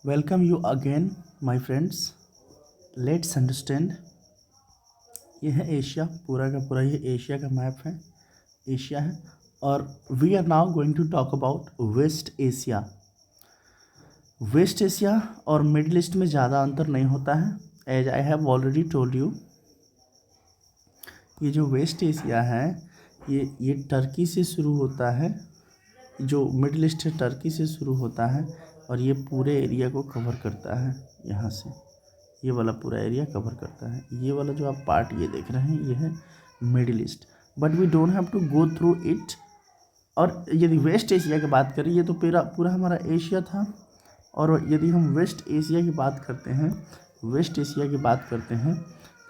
Welcome you again my friends. Let's understand. ये है Asia, पूरा का पूरा ये एशिया का मैप है, एशिया है। और we are now going to talk about West Asia. West Asia और मिडिल ईस्ट में ज़्यादा अंतर नहीं होता है, as I have already told you. ये जो वेस्ट एशिया है ये टर्की से शुरू होता है। जो मिडिल ईस्ट है टर्की से शुरू होता है और ये पूरे एरिया को कवर करता है। यहाँ से ये वाला पूरा एरिया कवर करता है। ये वाला जो आप पार्ट ये देख रहे हैं ये है Middle East, but we don't have to go through it. और यदि वेस्ट एशिया की बात करें, ये तो पूरा हमारा एशिया था। और यदि हम वेस्ट एशिया की बात करते हैं, वेस्ट एशिया की बात करते हैं,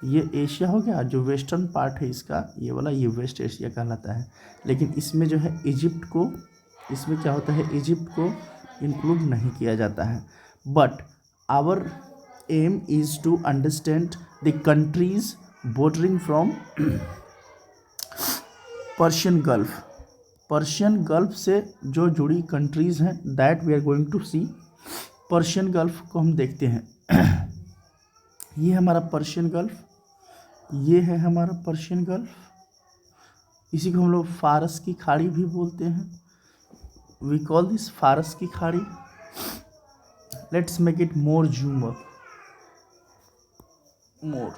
ये एशिया हो गया। जो वेस्टर्न पार्ट है इसका ये वाला, ये वेस्ट एशिया कहलाता है। लेकिन इसमें जो है इजिप्ट को, इसमें क्या होता है, इजिप्ट को इंक्लूड नहीं किया जाता है। But our aim is to understand the countries bordering from Persian Gulf. Persian Gulf से जो जुड़ी कंट्रीज़ हैं that we are going to see. Persian Gulf को हम देखते हैं। ये हमारा पर्शियन गल्फ, ये है हमारा पर्शियन गल्फ। इसी को हम लोग फारस की खाड़ी भी बोलते हैं। वी कॉल दिस फारस की खाड़ी। Let's make it more zoom up, more.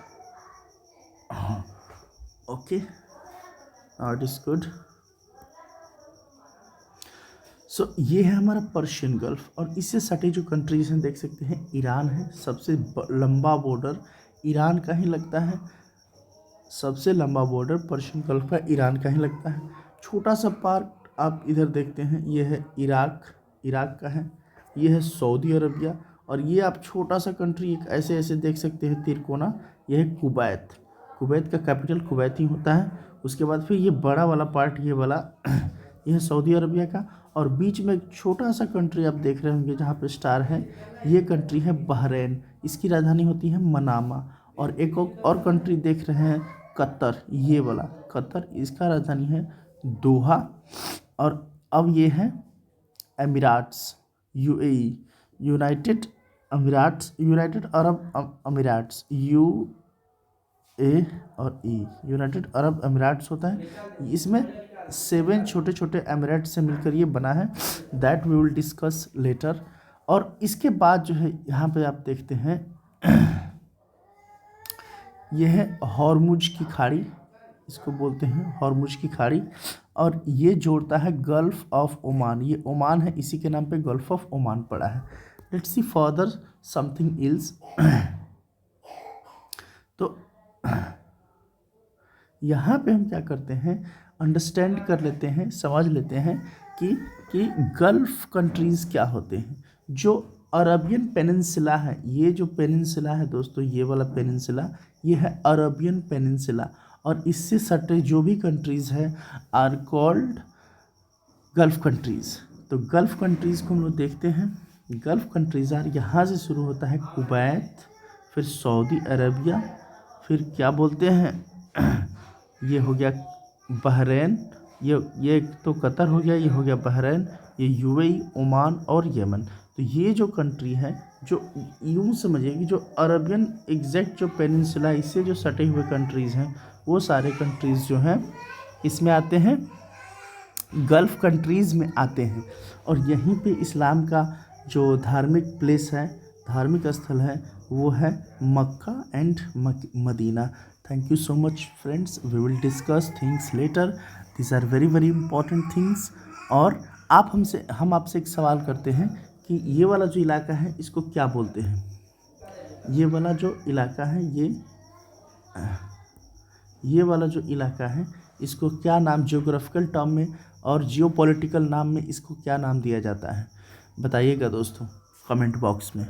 Okay, it is good. So ये है हमारा पर्शियन गल्फ। और इससे सटे जो कंट्रीज हैं देख सकते हैं, ईरान है, सबसे लंबा बॉर्डर ईरान का ही लगता है। सबसे लंबा बॉर्डर पर्शियन गल्फ का ईरान का ही लगता है। छोटा सा पार्ट आप इधर देखते हैं, ये है इराक, इराक का है। ये है सऊदी अरबिया। और ये आप छोटा सा कंट्री एक ऐसे ऐसे देख सकते हैं तिरकोना, ये है कुवैत। कुवैत का कैपिटल कुवैत ही होता है। उसके बाद फिर ये बड़ा वाला पार्ट, ये वाला ये है सऊदी अरबिया का। और बीच में एक छोटा सा कंट्री आप देख रहे होंगे जहाँ पे स्टार है, ये कंट्री है बहरीन। इसकी राजधानी होती है मनामा। और एक और कंट्री देख रहे हैं कतर, ये वाला कतर, इसका राजधानी है दोहा। और अब ये है Emirates, UAE, United Emirates, United Arab Emirates, U A और ई, यूनाइटेड अरब अमीराट्स होता है। इसमें 7 छोटे छोटे अमीराट्स से मिलकर ये बना है, that we will discuss later. और इसके बाद जो है यहाँ पे आप देखते हैं ये है हॉर्मुज की खाड़ी, इसको बोलते हैं हॉर्मुज की खाड़ी। और ये जोड़ता है गल्फ ऑफ ओमान, ये ओमान है, इसी के नाम पे गल्फ ऑफ ओमान पड़ा है। Let's see further something else. तो यहाँ पे हम क्या करते हैं, अंडरस्टैंड कर लेते हैं, समझ लेते हैं कि गल्फ कंट्रीज़ क्या होते हैं। जो अरबियन पेनिनसुला है, ये जो पेनिनसुला है दोस्तों, ये वाला पेनिनसुला, ये है अरबियन पेनिनसुला। और इससे सटे जो भी कंट्रीज़ हैं आर कॉल्ड गल्फ कंट्रीज़। तो गल्फ कंट्रीज़ को हम लोग देखते हैं। गल्फ कंट्रीज़ आर, यहाँ से शुरू होता है कुवैत, फिर सऊदी अरबिया, फिर क्या बोलते हैं ये हो गया बहरीन, ये तो कतर हो गया, ये हो गया बहरीन, ये यूएई, ओमान और यमन। तो ये जो कंट्री है, जो यूँ समझिए कि जो अरबियन एग्जैक्ट जो पेनिनसुला, इससे जो सटे हुए कंट्रीज़ हैं, वो सारे कंट्रीज़ जो हैं इसमें आते हैं, गल्फ कंट्रीज़ में आते हैं। और यहीं पे इस्लाम का जो धार्मिक प्लेस है, धार्मिक स्थल है, वो है Mecca and Medina. Thank you so much friends, we will discuss things later, this are very very important things. और हम आपसे एक सवाल करते हैं कि ये वाला जो इलाका है इसको क्या बोलते हैं। ये वाला जो इलाका है, ये वाला जो इलाका है इसको क्या नाम, जियोग्राफिकल टर्म में और जियोपॉलिटिकल नाम में इसको क्या नाम दिया जाता है, बताइएगा दोस्तों कमेंट बॉक्स में।